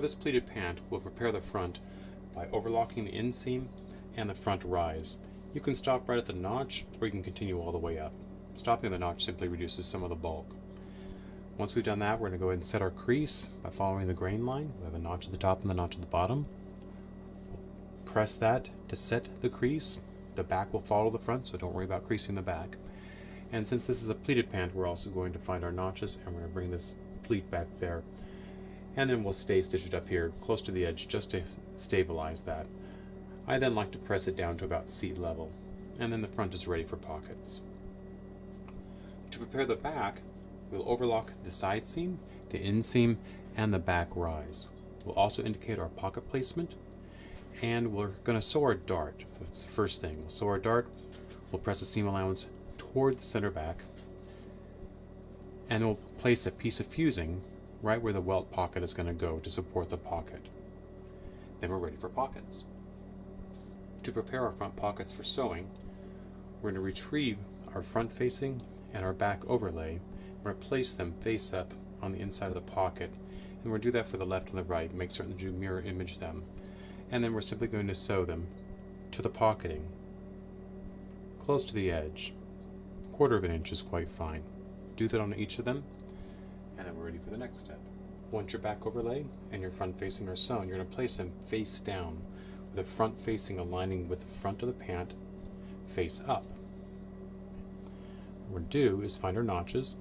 this pleated pant, we'll prepare the front by overlocking the inseam and the front rise. You can stop right at the notch, or you can continue all the way up. Stopping at the notch simply reduces some of the bulk. Once we've done that, we're going to go ahead and set our crease by following the grain line. We have a notch at the top and the notch at the bottom. Press that to set the crease. The back will follow the front, so don't worry about creasing the back. And since this is a pleated pant, we're also going to find our notches, and we're going to bring this pleat back there. And then we'll stay stitched up here close to the edge just to stabilize that. I then like to press it down to about seat level, and then the front is ready for pockets. To prepare the back, we'll overlock the side seam, the inseam, and the back rise. We'll also indicate our pocket placement, and we're going to sew our dart. That's the first thing. We'll sew our dart, we'll press the seam allowance toward the center back, and we'll place a piece of fusing right where the welt pocket is going to go to support the pocket. Then we're ready for pockets. To prepare our front pockets for sewing, we're going to retrieve our front facing and our back overlay. We're going to place them face up on the inside of the pocket, and we're going to do that for the left and the right. Make certain that you mirror image them. And then we're simply going to sew them to the pocketing, close to the edge. 1/4 of an inch is quite fine. Do that on each of them, and then we're ready for the next step. Once your back overlay and your front facing are sewn, you're going to place them face down, with the front facing aligning with the front of the pant face up. What we're going to do is find our notches.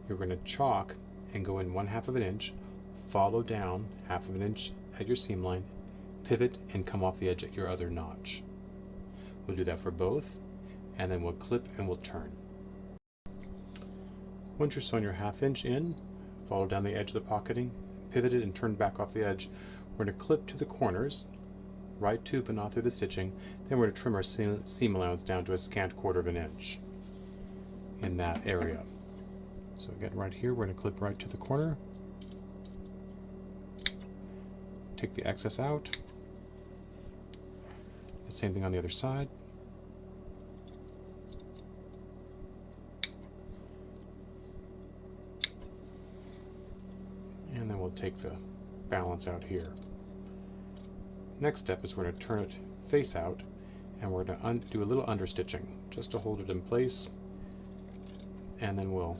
You're going to chalk and go in 1/2 of an inch, follow down 1/2 of an inch at your seam line, pivot, and come off the edge at your other notch. We'll do that for both, and then we'll clip and we'll turn. Once you're sewn your 1/2 inch in, follow down the edge of the pocketing, pivot it, and turn back off the edge. We're going to clip to the corners, right to but not through the stitching. Then we're going to trim our seam allowance down to a scant 1/4 of an inch in that area. So again, right here, we're going to clip right to the corner, take the excess out. The same thing on the other side. And then we'll take the balance out here. Next step is we're going to turn it face out, and we're going to do a little understitching just to hold it in place, and then we'll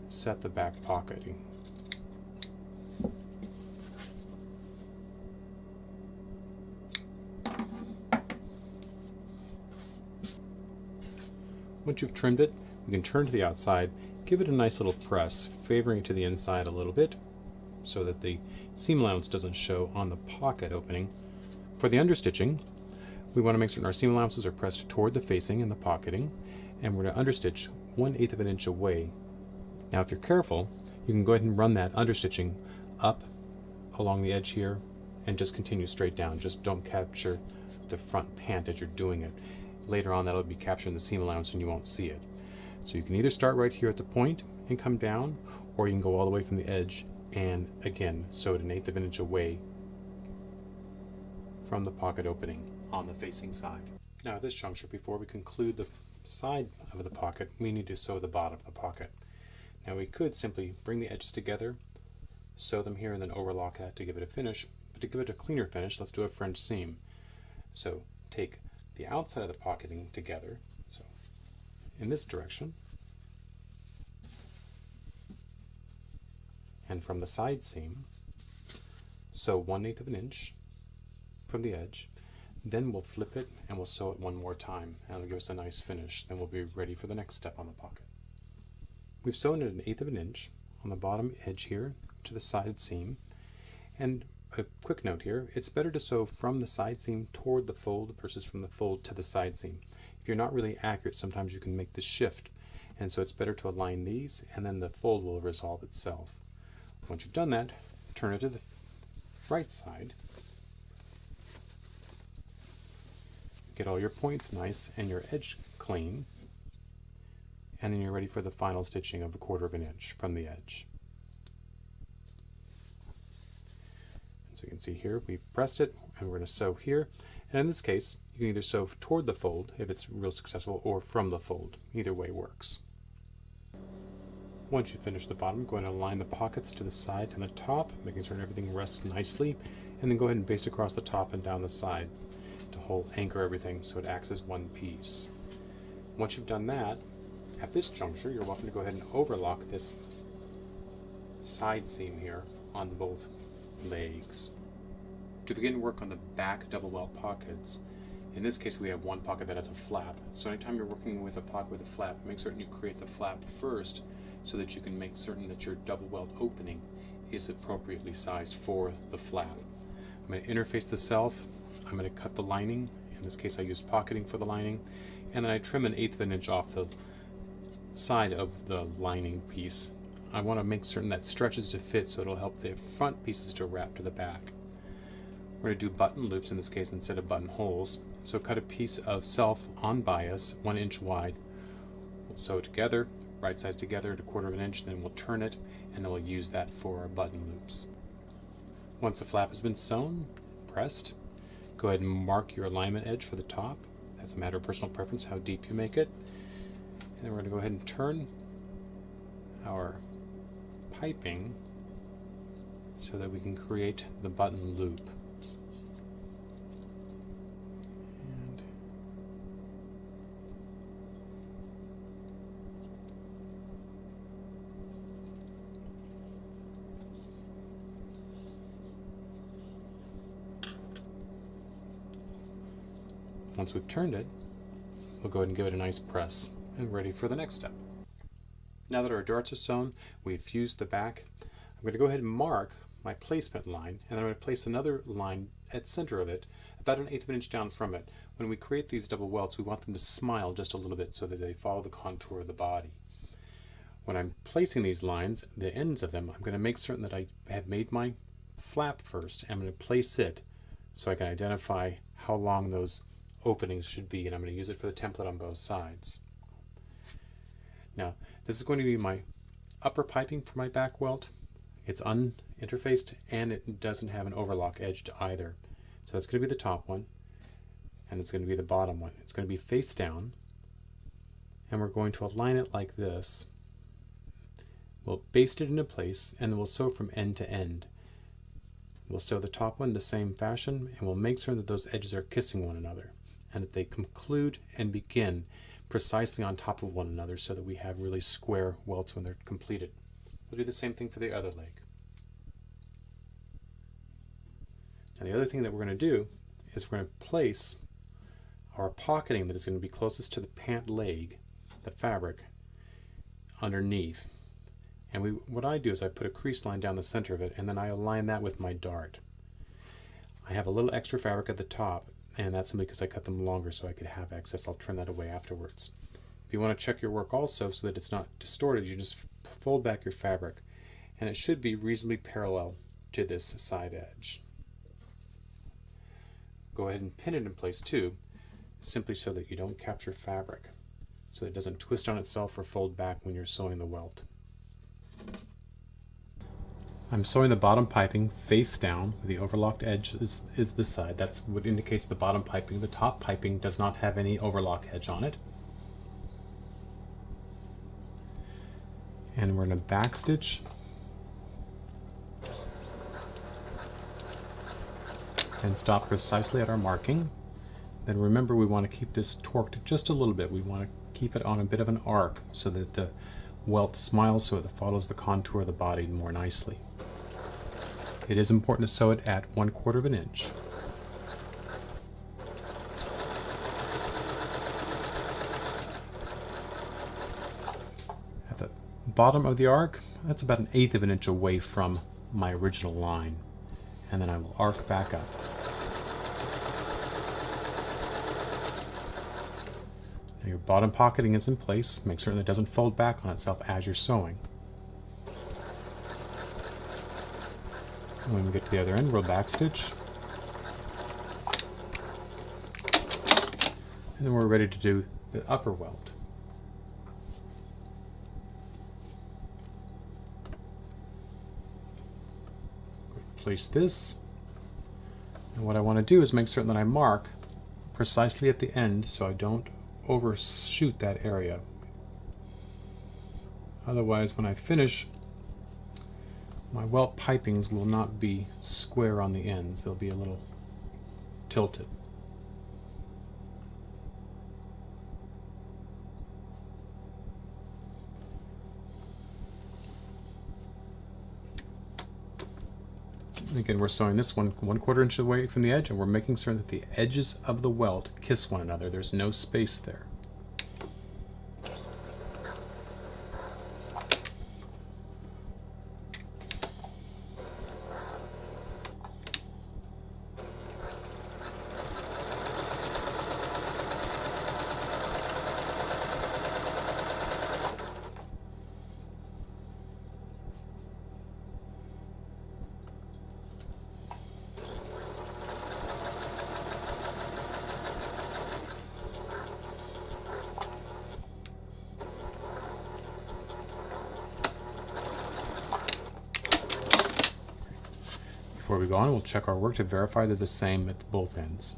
set the back pocketing. Once you've trimmed it, you can turn to the outside, give it a nice little press, favoring it to the inside a little bit so that the seam allowance doesn't show on the pocket opening. For the understitching, we want to make certain our seam allowances are pressed toward the facing and the pocketing, and we're going to understitch 1/8 of an inch away. Now if you're careful, you can go ahead and run that understitching up along the edge here and just continue straight down. Just don't capture the front pant as you're doing it. Later on that'll be capturing the seam allowance and you won't see it. So you can either start right here at the point and come down, or you can go all the way from the edge and again sew it 1/8 of an inch away from the pocket opening on the facing side. Now at this juncture, before we conclude the side of the pocket, we need to sew the bottom of the pocket. Now we could simply bring the edges together, sew them here, and then overlock that to give it a finish. But to give it a cleaner finish, let's do a French seam. So take the outside of the pocketing together, so in this direction, and from the side seam, sew 1/8 of an inch from the edge. Then we'll flip it and we'll sew it one more time, and it'll give us a nice finish. Then we'll be ready for the next step on the pocket. We've sewn it 1/8 of an inch on the bottom edge here to the side seam. And a quick note here, it's better to sew from the side seam toward the fold versus from the fold to the side seam. If you're not really accurate, sometimes you can make this shift, and so it's better to align these, and then the fold will resolve itself. Once you've done that, turn it to the right side. Get all your points nice and your edge clean, and then you're ready for the final stitching of 1/4 of an inch from the edge. So you can see here we pressed it, and we're going to sew here, and in this case you can either sew toward the fold if it's real successful, or from the fold. Either way works. Once you finish the bottom, go ahead and align the pockets to the side and the top, making sure everything rests nicely, and then go ahead and baste across the top and down the side to anchor everything so it acts as one piece. Once you've done that, at this juncture, you're welcome to go ahead and overlock this side seam here on both legs. To begin work on the back double welt pockets, in this case we have one pocket that has a flap, so anytime you're working with a pocket with a flap, make certain you create the flap first so that you can make certain that your double welt opening is appropriately sized for the flap. I'm going to interface the self, I'm going to cut the lining, in this case I used pocketing for the lining, and then I trim 1/8 of an inch off the side of the lining piece. I want to make certain that stretches to fit so it'll help the front pieces to wrap to the back. We're going to do button loops in this case instead of button holes, so cut a piece of self on bias 1 inch wide. We'll sew it together, right sides together at 1/4 of an inch, then we'll turn it and then we'll use that for our button loops. Once the flap has been sewn, pressed, go ahead and mark your alignment edge for the top. That's a matter of personal preference how deep you make it. And then we're going to go ahead and turn our piping so that we can create the button loop. And once we've turned it, we'll go ahead and give it a nice press and ready for the next step. Now that our darts are sewn, we've fused the back. I'm going to go ahead and mark my placement line, and then I'm going to place another line at the center of it, about 1/8 of an inch down from it. When we create these double welts, we want them to smile just a little bit so that they follow the contour of the body. When I'm placing these lines, the ends of them, I'm going to make certain that I have made my flap first. I'm going to place it so I can identify how long those openings should be, and I'm going to use it for the template on both sides. Now, this is going to be my upper piping for my back welt. It's uninterfaced and it doesn't have an overlock edge to either. So that's going to be the top one, and it's going to be the bottom one. It's going to be face down, and we're going to align it like this. We'll baste it into place, and then we'll sew from end to end. We'll sew the top one the same fashion, and we'll make sure that those edges are kissing one another, and that they conclude and begin precisely on top of one another so that we have really square welts when they're completed. We'll do the same thing for the other leg. Now the other thing that we're going to do is we're going to place our pocketing that is going to be closest to the pant leg, the fabric, underneath. And what I do is I put a crease line down the center of it, and then I align that with my dart. I have a little extra fabric at the top, and that's simply because I cut them longer so I could have excess. I'll trim that away afterwards. If you want to check your work also so that it's not distorted, you just fold back your fabric, and it should be reasonably parallel to this side edge. Go ahead and pin it in place too, simply so that you don't capture fabric, so that it doesn't twist on itself or fold back when you're sewing the welt. I'm sewing the bottom piping face down. The overlocked edge is this side. That's what indicates the bottom piping. The top piping does not have any overlock edge on it. And we're going to backstitch and stop precisely at our marking. Then remember, we want to keep this torqued just a little bit. We want to keep it on a bit of an arc so that the welt smiles, so it follows the contour of the body more nicely. It is important to sew it at 1/4 of an inch. At the bottom of the arc, that's about 1/8 of an inch away from my original line, and then I will arc back up. Now your bottom pocketing is in place. Make certain it doesn't fold back on itself as you're sewing. When we get to the other end, we'll backstitch, and then we're ready to do the upper welt. Place this, and what I want to do is make certain that I mark precisely at the end so I don't overshoot that area. Otherwise, when I finish, My welt pipings will not be square on the ends, they'll be a little tilted. Again, we're sewing this 1/4 inch away from the edge, and we're making sure that the edges of the welt kiss one another. There's no space there. Before we go on, we'll check our work to verify they're the same at both ends.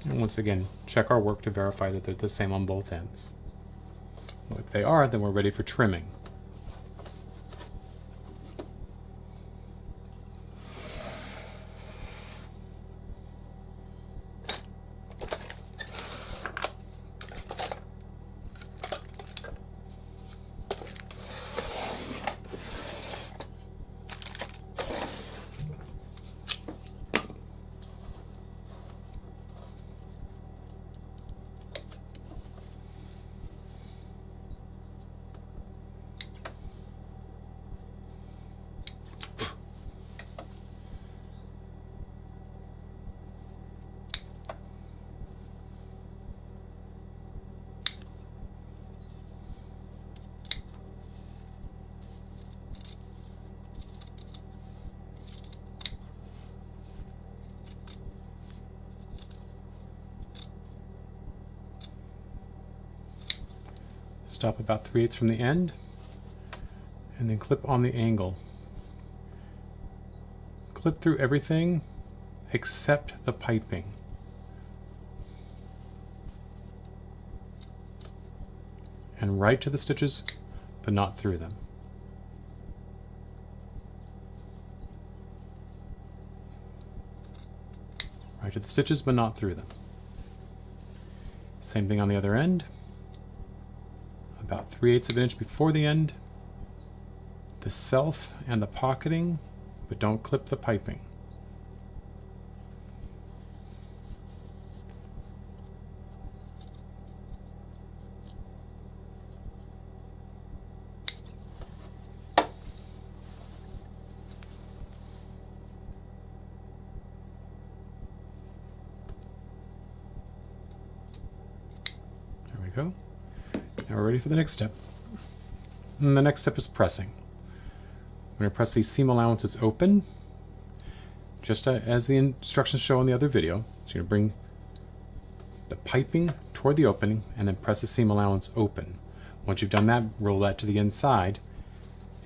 And once again, check our work to verify that they're the same on both ends. Well, if they are, then we're ready for trimming. Stop about 3/8 from the end, and then clip on the angle. Clip through everything except the piping. And right to the stitches, but not through them. Right to the stitches, but not through them. Same thing on the other end. About 3/8 of an inch before the end, the self and the pocketing, but don't clip the piping. There we go. Now we're ready for the next step. And the next step is pressing. I'm going to press these seam allowances open. just as the instructions show in the other video. So you're going to bring the piping toward the opening and then press the seam allowance open. Once you've done that, roll that to the inside,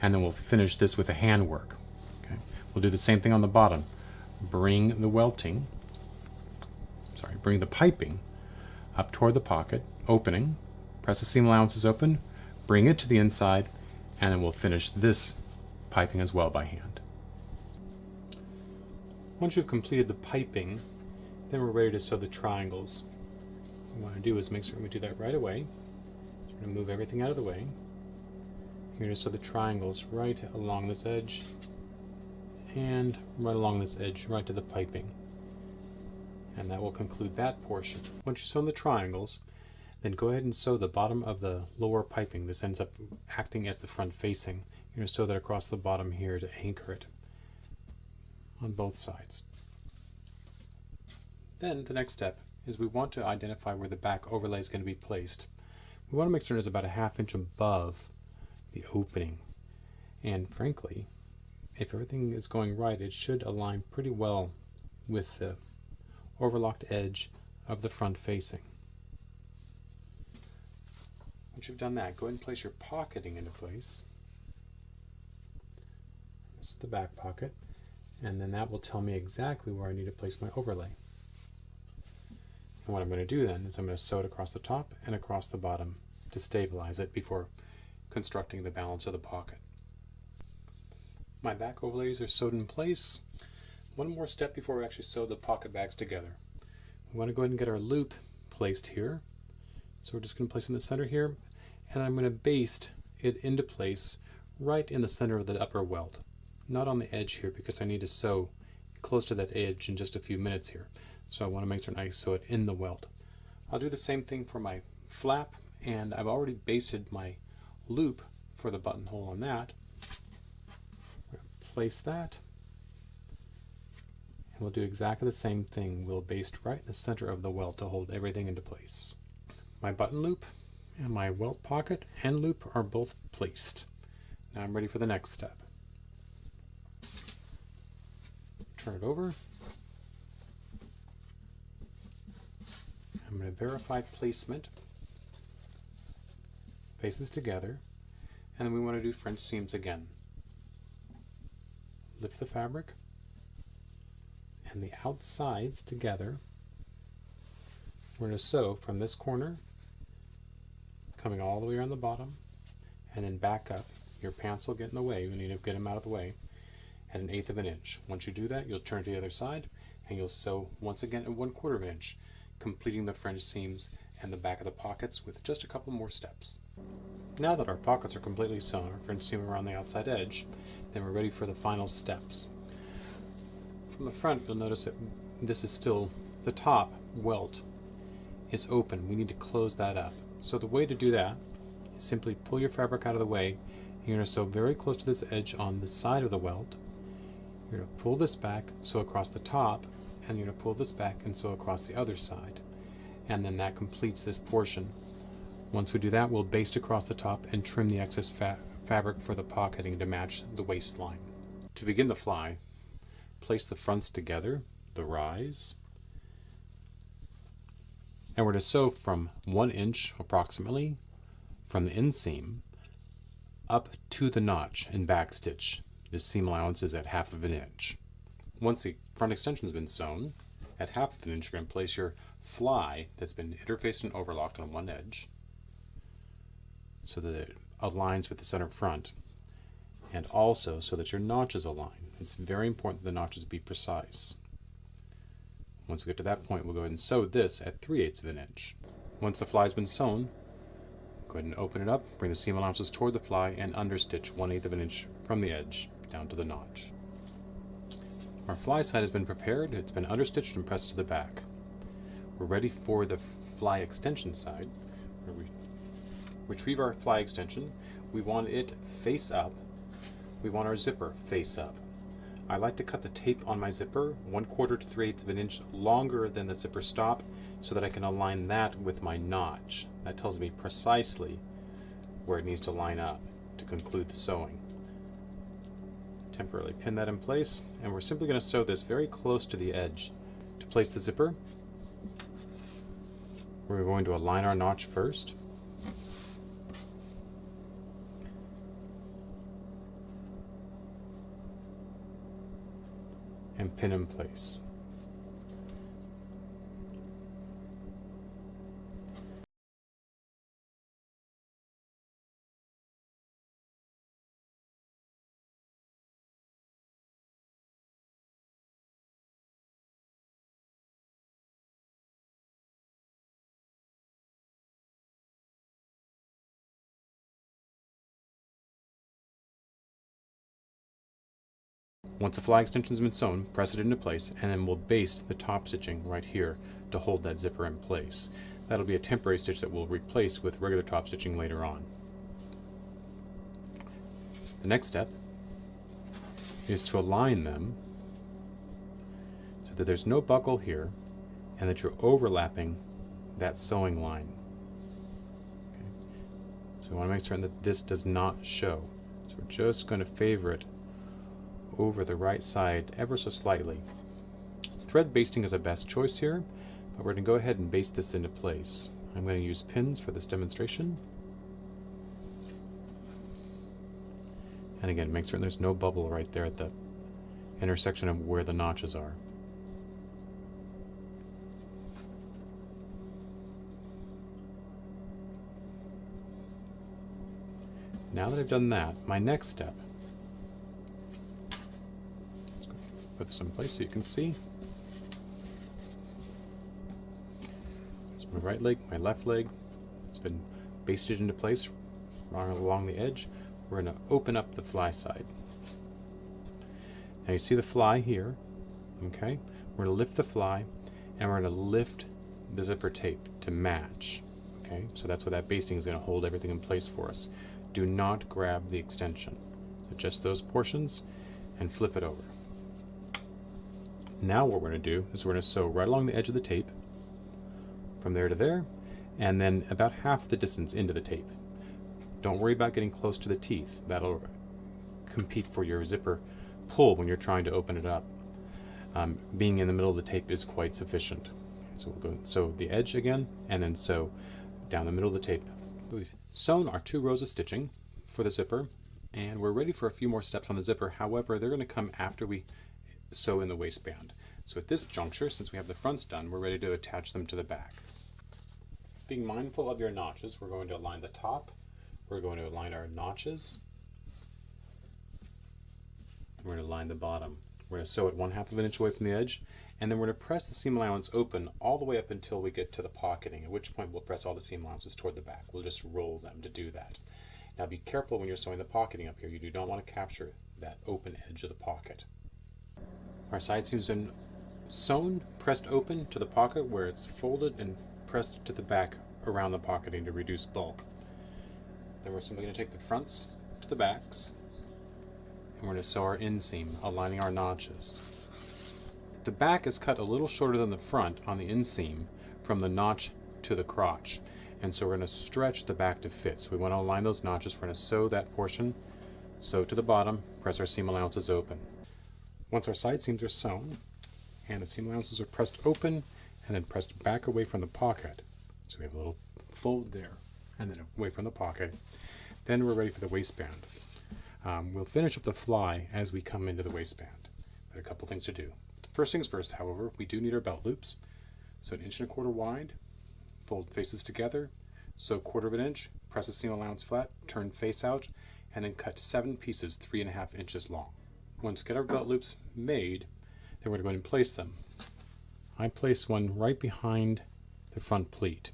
and then we'll finish this with the handwork. Okay? We'll do the same thing on the bottom. Bring the piping up toward the pocket opening, press the seam allowances open, bring it to the inside, and then we'll finish this piping as well by hand. Once you've completed the piping, then we're ready to sew the triangles. What we want to do is make sure we do that right away. So we're going to move everything out of the way. You're going to sew the triangles right along this edge and right along this edge, right to the piping. And that will conclude that portion. Once you've sewn the triangles, then go ahead and sew the bottom of the lower piping. This ends up acting as the front facing. You're going to sew that across the bottom here to anchor it on both sides. Then the next step is we want to identify where the back overlay is going to be placed. We want to make sure it's about a 1/2 inch above the opening. And frankly, if everything is going right, it should align pretty well with the overlocked edge of the front facing. Once you've done that, go ahead and place your pocketing into place. This is the back pocket, and then that will tell me exactly where I need to place my overlay. And what I'm going to do then is I'm going to sew it across the top and across the bottom to stabilize it before constructing the balance of the pocket. My back overlays are sewed in place. One more step before we actually sew the pocket bags together. We want to go ahead and get our loop placed here. So we're just going to place it in the center here, and I'm going to baste it into place right in the center of the upper welt. Not on the edge here, because I need to sew close to that edge in just a few minutes here. So I want to make sure I sew it in the welt. I'll do the same thing for my flap, and I've already basted my loop for the buttonhole on that. Place that, and we'll do exactly the same thing. We'll baste right in the center of the welt to hold everything into place. My button loop and my welt pocket and loop are both placed. Now I'm ready for the next step. Turn it over. I'm going to verify placement. Faces together, and then we want to do French seams again. Lift the fabric and the outsides together. We're going to sew from this corner, coming all the way around the bottom, and then back up. Your pants will get in the way. You need to get them out of the way at 1/8 of an inch. Once you do that, you'll turn to the other side and you'll sew once again at 1/4 of an inch, completing the French seams and the back of the pockets with just a couple more steps. Now that our pockets are completely sewn, our French seam around the outside edge, then we're ready for the final steps. From the front, you'll notice that this is still the top welt. It's open. We need to close that up. So the way to do that is simply pull your fabric out of the way. You're going to sew very close to this edge on the side of the welt. You're going to pull this back, sew across the top, and you're going to pull this back and sew across the other side. And then that completes this portion. Once we do that, we'll baste across the top and trim the excess fabric for the pocketing to match the waistline. To begin the fly, place the fronts together, the rise, and we're to sew from 1 inch approximately from the inseam up to the notch and backstitch. This seam allowance is at 1/2 of an inch. Once the front extension has been sewn, at 1/2 of an inch you're going to place your fly that's been interfaced and overlocked on one edge so that it aligns with the center front, and also so that your notches align. It's very important that the notches be precise. Once we get to that point, we'll go ahead and sew this at 3/8 of an inch. Once the fly's been sewn, go ahead and open it up, bring the seam allowances toward the fly, and understitch 1/8 of an inch from the edge down to the notch. Our fly side has been prepared, it's been understitched and pressed to the back. We're ready for the fly extension side. Retrieve our fly extension. We want it face up. We want our zipper face up. I like to cut the tape on my zipper 1/4 to 3/8 of an inch longer than the zipper stop so that I can align that with my notch. That tells me precisely where it needs to line up to conclude the sewing. temporarily pin that in place, and we're simply going to sew this very close to the edge. To place the zipper, we're going to align our notch first. And pin in place. Once the fly extension has been sewn, press it into place, and then we'll baste the top stitching right here to hold that zipper in place. That'll be a temporary stitch that we'll replace with regular top stitching later on. The next step is to align them so that there's no buckle here and that you're overlapping that sewing line. Okay. So we want to make certain that this does not show. So we're just going to favor it over the right side ever so slightly. Thread basting is a best choice here, but we're going to go ahead and baste this into place. I'm going to use pins for this demonstration. And again, make certain there's no bubble right there at the intersection of where the notches are. Now that I've done that, my next step, put this in place so you can see. There's my right leg, my left leg. It's been basted into place along the edge. We're going to open up the fly side. Now you see the fly here, okay? We're going to lift the fly and we're going to lift the zipper tape to match, okay? So that's what that basting is going to hold everything in place for us. Do not grab the extension. So just those portions and flip it over. Now what we're going to do is we're going to sew right along the edge of the tape from there to there, and then about half the distance into the tape. Don't worry about getting close to the teeth. That'll compete for your zipper pull when you're trying to open it up. Being in the middle of the tape is quite sufficient. So we'll go sew the edge again, and then sew down the middle of the tape. We've sewn our 2 rows of stitching for the zipper, and we're ready for a few more steps on the zipper. However, they're going to come after we sew in the waistband. So at this juncture, since we have the fronts done, we're ready to attach them to the back. Being mindful of your notches, we're going to align the top. We're going to align our notches. We're going to align the bottom. We're going to sew it 1/2 of an inch away from the edge, and then we're going to press the seam allowance open all the way up until we get to the pocketing, at which point we'll press all the seam allowances toward the back. We'll just roll them to do that. Now be careful when you're sewing the pocketing up here. You do not want to capture that open edge of the pocket. Our side seam's been sewn, pressed open to the pocket where it's folded and pressed to the back around the pocketing to reduce bulk. Then we're simply going to take the fronts to the backs, and we're going to sew our inseam, aligning our notches. The back is cut a little shorter than the front on the inseam from the notch to the crotch, and so we're going to stretch the back to fit. So we want to align those notches. We're going to sew that portion, sew to the bottom, press our seam allowances open. Once our side seams are sewn and the seam allowances are pressed open and then pressed back away from the pocket, so we have a little fold there and then away from the pocket, then we're ready for the waistband. We'll finish up the fly as we come into the waistband. But a couple things to do. First things first, however, we do need our belt loops. So 1 1/4 inch wide, fold faces together, sew 1/4 inch, press the seam allowance flat, turn face out, and then cut 7 pieces 3.5 inches long. Once we get our belt loops made, then we're going to go ahead and place them. I place one right behind the front pleat.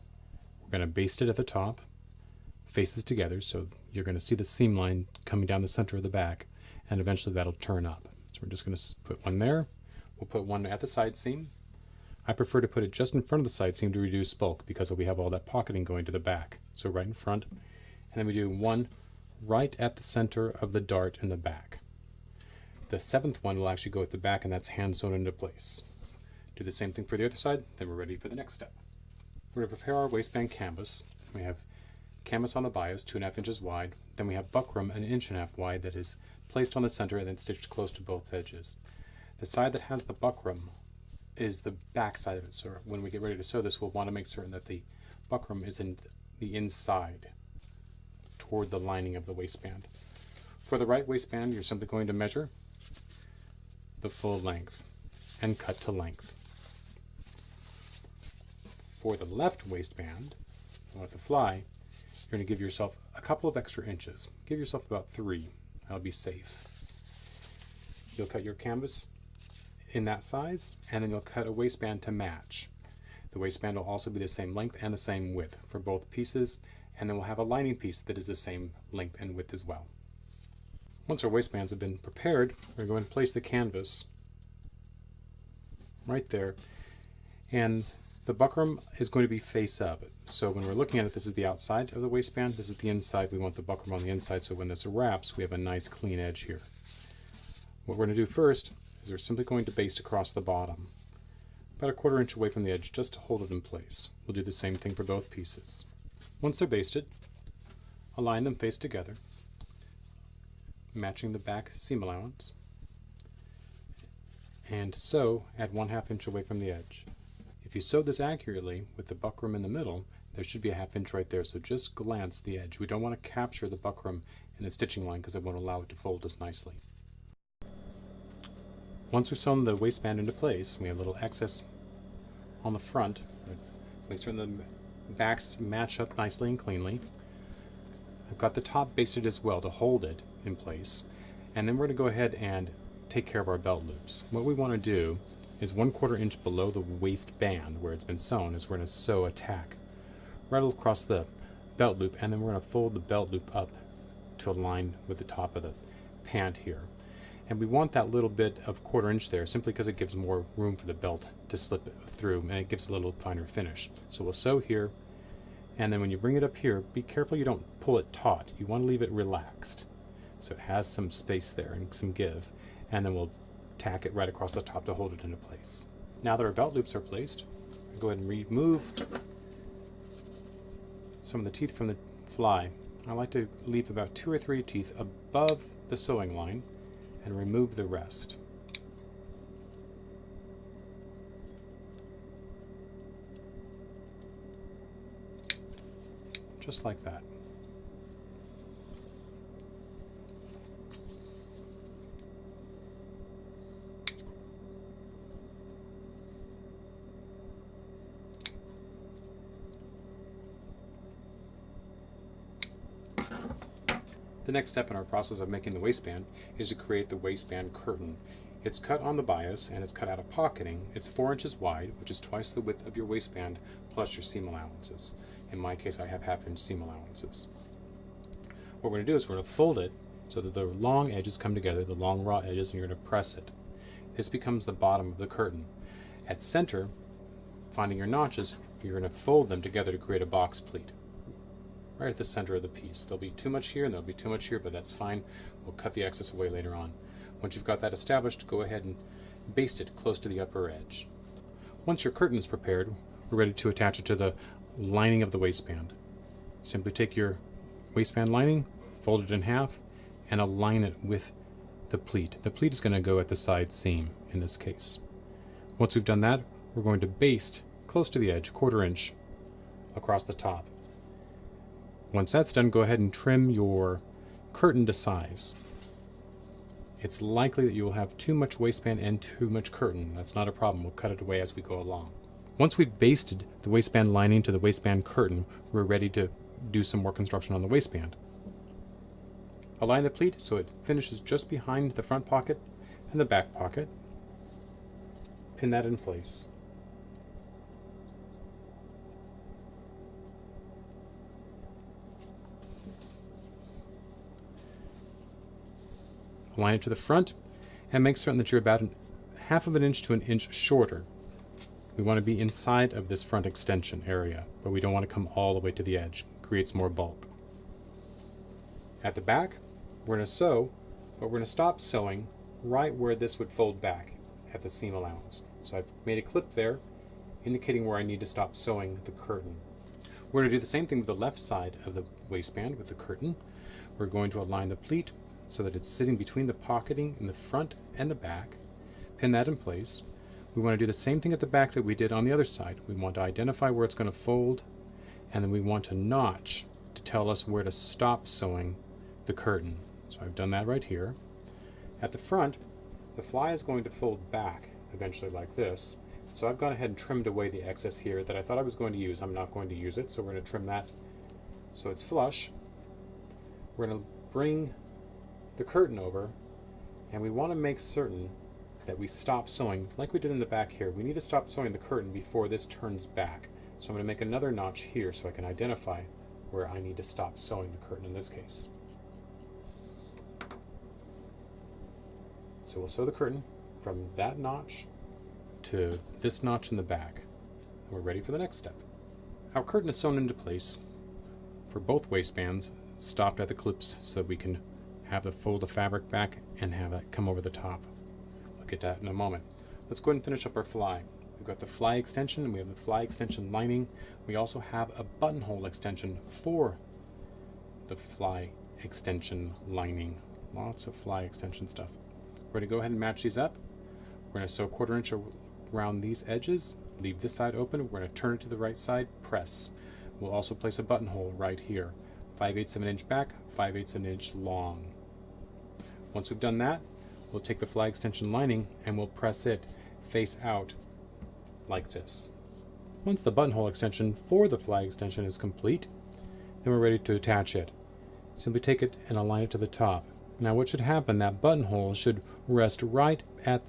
We're going to baste it at the top, faces together, so you're going to see the seam line coming down the center of the back, and eventually that'll turn up. So we're just going to put one there. We'll put one at the side seam. I prefer to put it just in front of the side seam to reduce bulk because we have all that pocketing going to the back. So right in front, and then we do one right at the center of the dart in the back. The 7th one will actually go at the back, and that's hand sewn into place. Do the same thing for the other side, then we're ready for the next step. We're going to prepare our waistband canvas. We have canvas on the bias, 2.5 inches wide. Then we have buckram, 1.5 inches wide, that is placed on the center and then stitched close to both edges. The side that has the buckram is the back side of it, so when we get ready to sew this, we'll want to make certain that the buckram is in the inside, toward the lining of the waistband. For the right waistband, you're simply going to measure the full length and cut to length. For the left waistband, with the fly, you're going to give yourself a couple of extra inches. Give yourself about 3. That'll be safe. You'll cut your canvas in that size, and then you'll cut a waistband to match. The waistband will also be the same length and the same width for both pieces, and then we'll have a lining piece that is the same length and width as well. Once our waistbands have been prepared, we're going to place the canvas right there, and the buckram is going to be face up. So when we're looking at it, this is the outside of the waistband, this is the inside. We want the buckram on the inside, so when this wraps, we have a nice clean edge here. What we're going to do first is we're simply going to baste across the bottom, about 1/4 inch away from the edge, just to hold it in place. We'll do the same thing for both pieces. Once they're basted, align them face together, matching the back seam allowance, and sew at 1/2 inch away from the edge. If you sew this accurately with the buckram in the middle, there should be a 1/2 inch right there, so just glance the edge. We don't want to capture the buckram in the stitching line because it won't allow it to fold as nicely. Once we've sewn the waistband into place, we have a little excess on the front. Make sure the backs match up nicely and cleanly. I've got the top basted as well to hold it in place, and then we're going to go ahead and take care of our belt loops. What we want to do is 1/4 inch below the waistband where it's been sewn is we're going to sew a tack right across the belt loop, and then we're going to fold the belt loop up to align with the top of the pant here. And we want that little bit of 1/4 inch there simply because it gives more room for the belt to slip through, and it gives a little finer finish. So we'll sew here, and then when you bring it up here, be careful you don't pull it taut. You want to leave it relaxed so it has some space there and some give, and then we'll tack it right across the top to hold it into place. Now that our belt loops are placed, I'll go ahead and remove some of the teeth from the fly. I like to leave about 2 or 3 teeth above the sewing line and remove the rest. Just like that. The next step in our process of making the waistband is to create the waistband curtain. It's cut on the bias and it's cut out of pocketing. It's 4 inches wide, which is twice the width of your waistband plus your seam allowances. In my case, I have 1/2 inch seam allowances. What we're going to do is we're going to fold it so that the long edges come together, the long raw edges, and you're going to press it. This becomes the bottom of the curtain. At center, finding your notches, you're going to fold them together to create a box pleat. Right at the center of the piece. There'll be too much here and there'll be too much here, but that's fine. We'll cut the excess away later on. Once you've got that established, go ahead and baste it close to the upper edge. Once your curtain is prepared, we're ready to attach it to the lining of the waistband. Simply take your waistband lining, fold it in half, and align it with the pleat. The pleat is going to go at the side seam in this case. Once we've done that, we're going to baste close to the edge, 1/4 inch across the top. Once that's done, go ahead and trim your curtain to size. It's likely that you will have too much waistband and too much curtain. That's not a problem. We'll cut it away as we go along. Once we've basted the waistband lining to the waistband curtain, we're ready to do some more construction on the waistband. Align the pleat so it finishes just behind the front pocket and the back pocket. Pin that in place. Align it to the front and make certain that you're about 1/2 inch to 1 inch shorter. We want to be inside of this front extension area, but we don't want to come all the way to the edge. It creates more bulk. At the back, we're going to sew, but we're going to stop sewing right where this would fold back at the seam allowance. So I've made a clip there, indicating where I need to stop sewing the curtain. We're going to do the same thing with the left side of the waistband with the curtain. We're going to align the pleat so that it's sitting between the pocketing in the front and the back. Pin that in place. We want to do the same thing at the back that we did on the other side. We want to identify where it's going to fold, and then we want to notch to tell us where to stop sewing the curtain. So I've done that right here. At the front, the fly is going to fold back eventually like this. So I've gone ahead and trimmed away the excess here that I thought I was going to use. I'm not going to use it, so we're going to trim that so it's flush. We're going to bring the curtain over, and we want to make certain that we stop sewing like we did in the back here. We need to stop sewing the curtain before this turns back. So I'm going to make another notch here so I can identify where I need to stop sewing the curtain in this case. So we'll sew the curtain from that notch to this notch in the back. And we're ready for the next step. Our curtain is sewn into place for both waistbands, stopped at the clips so that we can have the fold of fabric back and have it come over the top. Look at that in a moment. Let's go ahead and finish up our fly. We've got the fly extension, and we have the fly extension lining. We also have a buttonhole extension for the fly extension lining. Lots of fly extension stuff. We're going to go ahead and match these up. We're going to sew 1/4 inch around these edges, leave this side open. We're going to turn it to the right side, press. We'll also place a buttonhole right here, 5/8 of an inch back, 5/8 of an inch long. Once we've done that, we'll take the fly extension lining and we'll press it face out like this. Once the buttonhole extension for the fly extension is complete, then we're ready to attach it. Simply take it and align it to the top. Now what should happen, that buttonhole should rest right at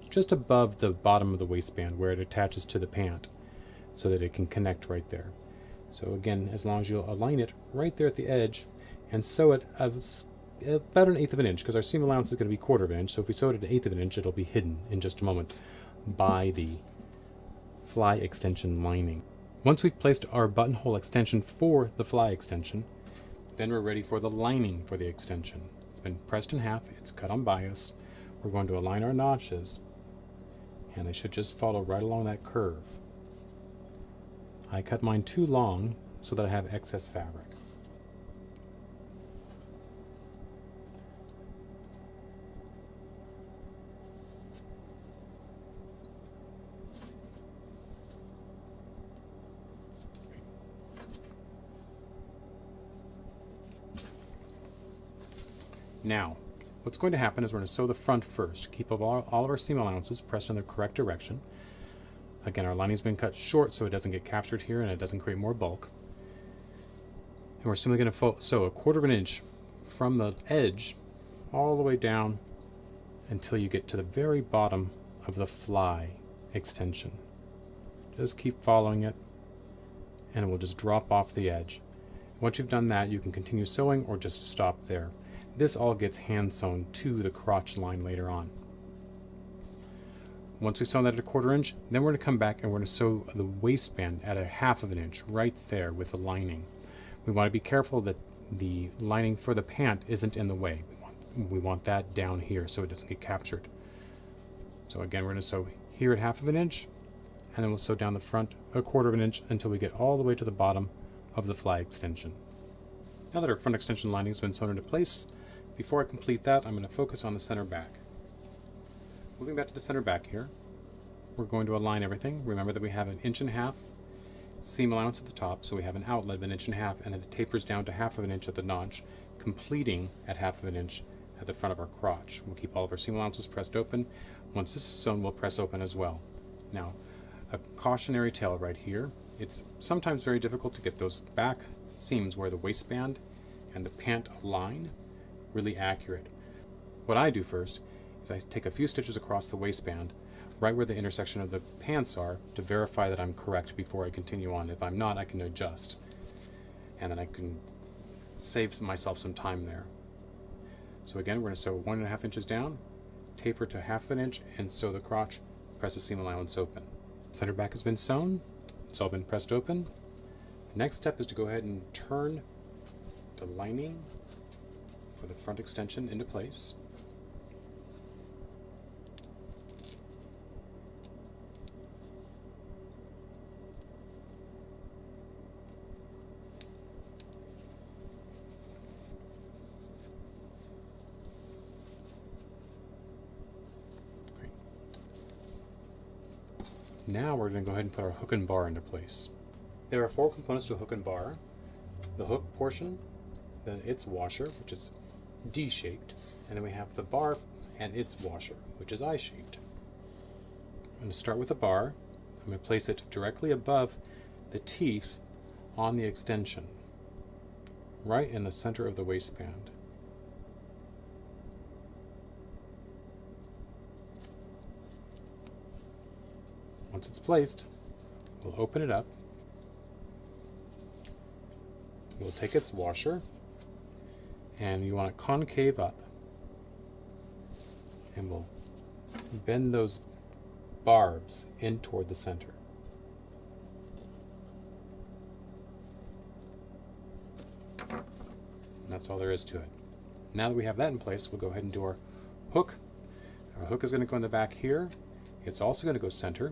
just above the bottom of the waistband where it attaches to the pant so that it can connect right there. So again, as long as you align it right there at the edge and sew it about 1/8 of an inch, because our seam allowance is going to be 1/4 of an inch, so if we sew it at 1/8 of an inch, it'll be hidden in just a moment by the fly extension lining. Once we've placed our buttonhole extension for the fly extension, then we're ready for the lining for the extension. It's been pressed in half, it's cut on bias. We're going to align our notches, and they should just follow right along that curve. I cut mine too long so that I have excess fabric. Now, what's going to happen is we're going to sew the front first. Keep all of our seam allowances pressed in the correct direction. Again, our lining's been cut short so it doesn't get captured here and it doesn't create more bulk. And we're simply going to sew 1/4 of an inch from the edge all the way down until you get to the very bottom of the fly extension. Just keep following it and it will just drop off the edge. Once you've done that, you can continue sewing or just stop there. This all gets hand sewn to the crotch line later on. Once we sew that at 1/4 inch, then we're going to come back and we're going to sew the waistband at 1/2 of an inch right there with the lining. We want to be careful that the lining for the pant isn't in the way. We want that down here so it doesn't get captured. So again, we're going to sew here at 1/2 of an inch, and then we'll sew down the front 1/4 of an inch until we get all the way to the bottom of the fly extension. Now that our front extension lining has been sewn into place, before I complete that, I'm going to focus on the center back. Moving back to the center back here, we're going to align everything. Remember that we have 1.5 inch seam allowance at the top, so we have an outlet of 1.5 inch, and then it tapers down to 1/2 of an inch at the notch, completing at 1/2 of an inch at the front of our crotch. We'll keep all of our seam allowances pressed open. Once this is sewn, we'll press open as well. Now, a cautionary tale right here. It's sometimes very difficult to get those back seams where the waistband and the pant align really accurate. What I do first is I take a few stitches across the waistband, right where the intersection of the pants are, to verify that I'm correct before I continue on. If I'm not, I can adjust, and then I can save myself some time there. So again, we're going to sew 1.5 inches down, taper to 1/2 of an inch, and sew the crotch, press the seam allowance open. Center back has been sewn, it's all been pressed open. The next step is to go ahead and turn the lining for the front extension into place. Now we're going to go ahead and put our hook and bar into place. There are 4 components to a hook and bar. The hook portion, then its washer, which is D-shaped, and then we have the bar and its washer, which is I-shaped. I'm going to start with the bar. I'm going to place it directly above the teeth on the extension, right in the center of the waistband. Once it's placed, we'll open it up. We'll take its washer, and you want it concave up, and we'll bend those barbs in toward the center. And that's all there is to it. Now that we have that in place, we'll go ahead and do our hook. Our hook is going to go in the back here. It's also going to go center,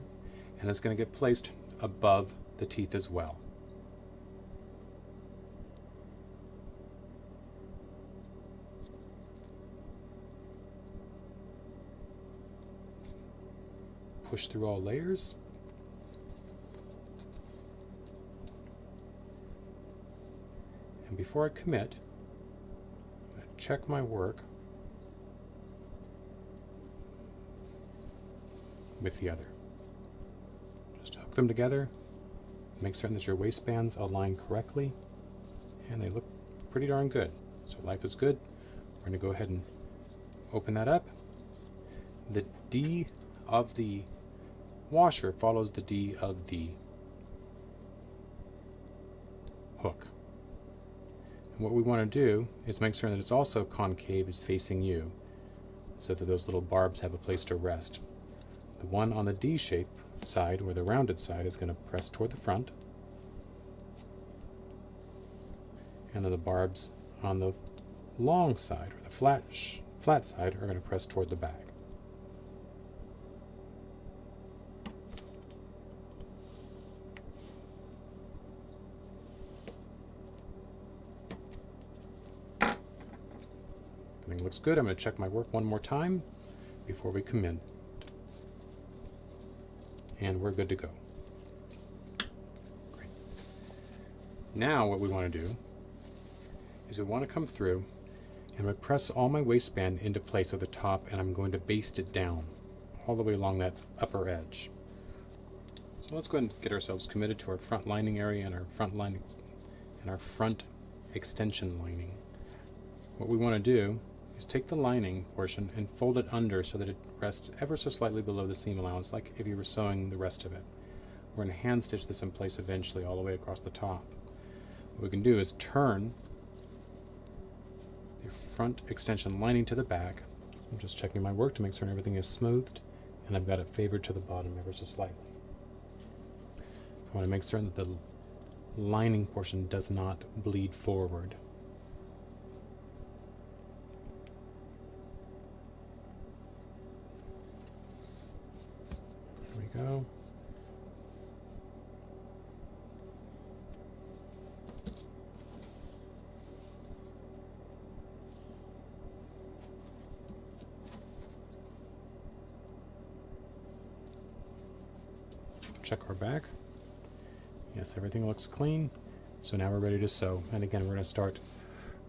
and it's going to get placed above the teeth as well. Push through all layers. And before I commit, I'm going to check my work with the other. Just hook them together, make certain that your waistbands align correctly, and they look pretty darn good. So life is good. We're going to go ahead and open that up. The D of the washer follows the D of the hook. And what we want to do is make sure that it's also concave, is facing you, so that those little barbs have a place to rest. The one on the D shape side, or the rounded side, is going to press toward the front, and then the barbs on the long side, or the flat side, are going to press toward the back. Everything looks good. I'm going to check my work one more time before we come in. And we're good to go. Great. Now what we want to do is we want to come through and I press all my waistband into place at the top, and I'm going to baste it down all the way along that upper edge. So let's go ahead and get ourselves committed to our front lining area and our front lining and our front extension lining. What we want to do is take the lining portion and fold it under so that it rests ever so slightly below the seam allowance, like if you were sewing the rest of it. We're going to hand stitch this in place eventually all the way across the top. What we can do is turn the front extension lining to the back. I'm just checking my work to make sure everything is smoothed, and I've got it favored to the bottom ever so slightly. I want to make certain that the lining portion does not bleed forward. There we go. Check our back. Yes, everything looks clean. So now we're ready to sew. And again, we're going to start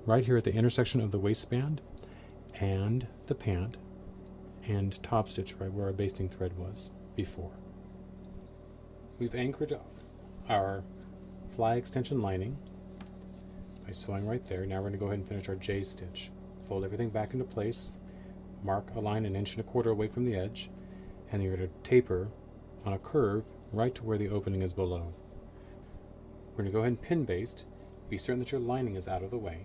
right here at the intersection of the waistband and the pant and top stitch right where our basting thread was before. We've anchored our fly extension lining by sewing right there. Now we're going to go ahead and finish our J stitch. Fold everything back into place, mark a line 1.25 inches away from the edge, and you're going to taper on a curve right to where the opening is below. We're going to go ahead and pin baste. Be certain that your lining is out of the way.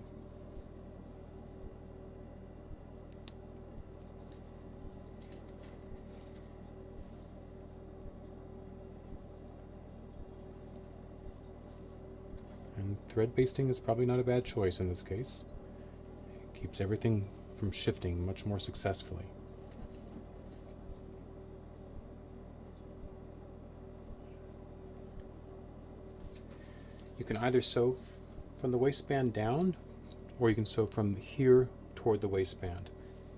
And thread basting is probably not a bad choice in this case. It keeps everything from shifting much more successfully. You can either sew from the waistband down, or you can sew from here toward the waistband.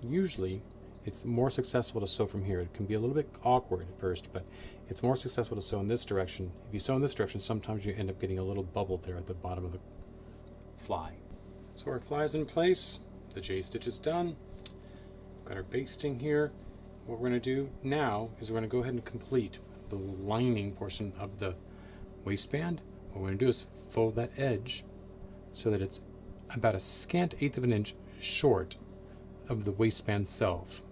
Usually it's more successful to sew from here. It can be a little bit awkward at first, but it's more successful to sew in this direction. If you sew in this direction, sometimes you end up getting a little bubble there at the bottom of the fly. So our fly is in place, the J-stitch is done, got our basting here. What we're going to do now is we're going to go ahead and complete the lining portion of the waistband. What we're going to do is fold that edge so that it's about a scant eighth of an inch short of the waistband self.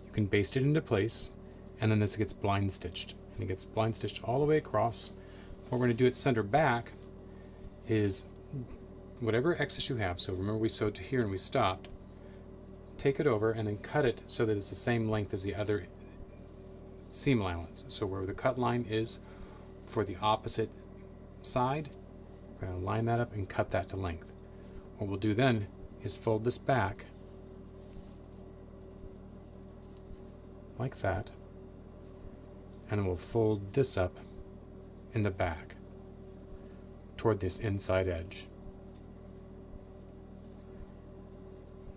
You can baste it into place, and then this gets blind stitched, and it gets blind stitched all the way across. What we're going to do at center back is whatever excess you have, so remember we sewed to here and we stopped, take it over and then cut it so that it's the same length as the other seam allowance. So where the cut line is for the opposite side, we're going to line that up and cut that to length. What we'll do then is fold this back like that, and then we'll fold this up in the back toward this inside edge.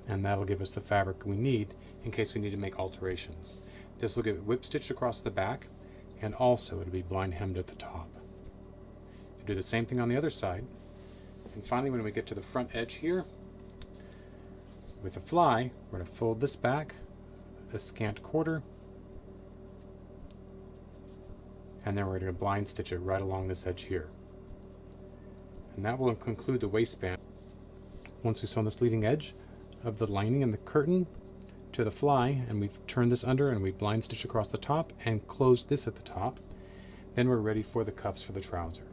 And that'll give us the fabric we need in case we need to make alterations. This will get whip stitched across the back, and also it'll be blind hemmed at the top. You do the same thing on the other side. And finally, when we get to the front edge here, with the fly, we're going to fold this back a scant quarter, and then we're going to blind stitch it right along this edge here. And that will conclude the waistband. Once we sew on this leading edge of the lining and the curtain to the fly, and we've turned this under and we blind stitch across the top and closed this at the top, then we're ready for the cuffs for the trouser.